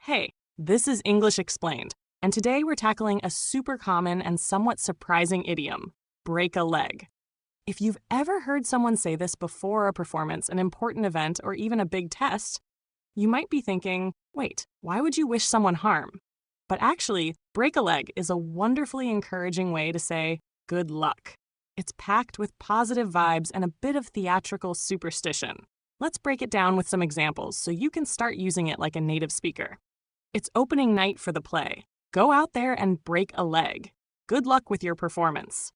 Hey, this is English Explained, and today we're tackling a super common and somewhat surprising idiom, break a leg. If you've ever heard someone say this before a performance, an important event, or even a big test, you might be thinking, wait, why would you wish someone harm? But actually, break a leg is a wonderfully encouraging way to say good luck. It's packed with positive vibes and a bit of theatrical superstition. Let's break it down with some examples so you can start using it like a native speaker. It's opening night for the play. Go out there and break a leg. Good luck with your performance.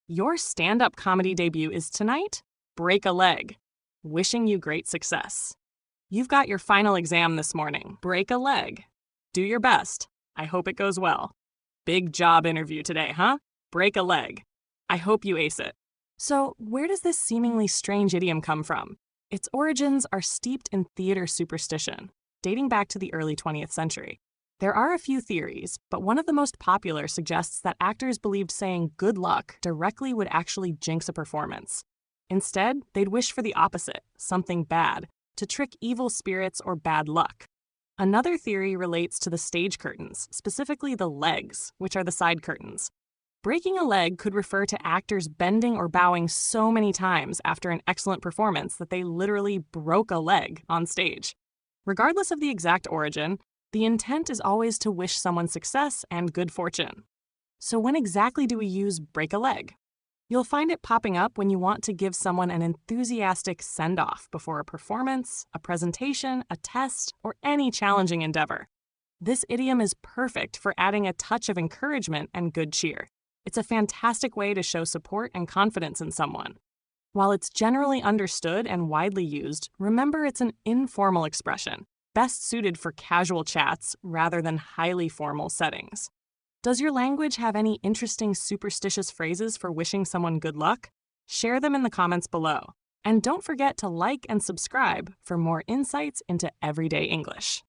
Your stand-up comedy debut is tonight? Break a leg. Wishing you great success. You've got your final exam this morning. Break a leg. Do your best. I hope it goes well. Big job interview today, huh? Break a leg. I hope you ace it. So, where does this seemingly strange idiom come from? Its origins are steeped in theater superstition, dating back to the early 20th century. There are a few theories, but one of the most popular suggests that actors believed saying good luck directly would actually jinx a performance. Instead, they'd wish for the opposite, something bad, to trick evil spirits or bad luck. Another theory relates to the stage curtains, specifically the legs, which are the side curtains. Breaking a leg could refer to actors bending or bowing so many times after an excellent performance that they literally broke a leg on stage. Regardless of the exact origin, the intent is always to wish someone success and good fortune. So when exactly do we use break a leg? You'll find it popping up when you want to give someone an enthusiastic send-off before a performance, a presentation, a test, or any challenging endeavor. This idiom is perfect for adding a touch of encouragement and good cheer. It's a fantastic way to show support and confidence in someone. While it's generally understood and widely used, remember it's an informal expression, best suited for casual chats rather than highly formal settings. Does your language have any interesting superstitious phrases for wishing someone good luck? Share them in the comments below. And don't forget to like and subscribe for more insights into everyday English.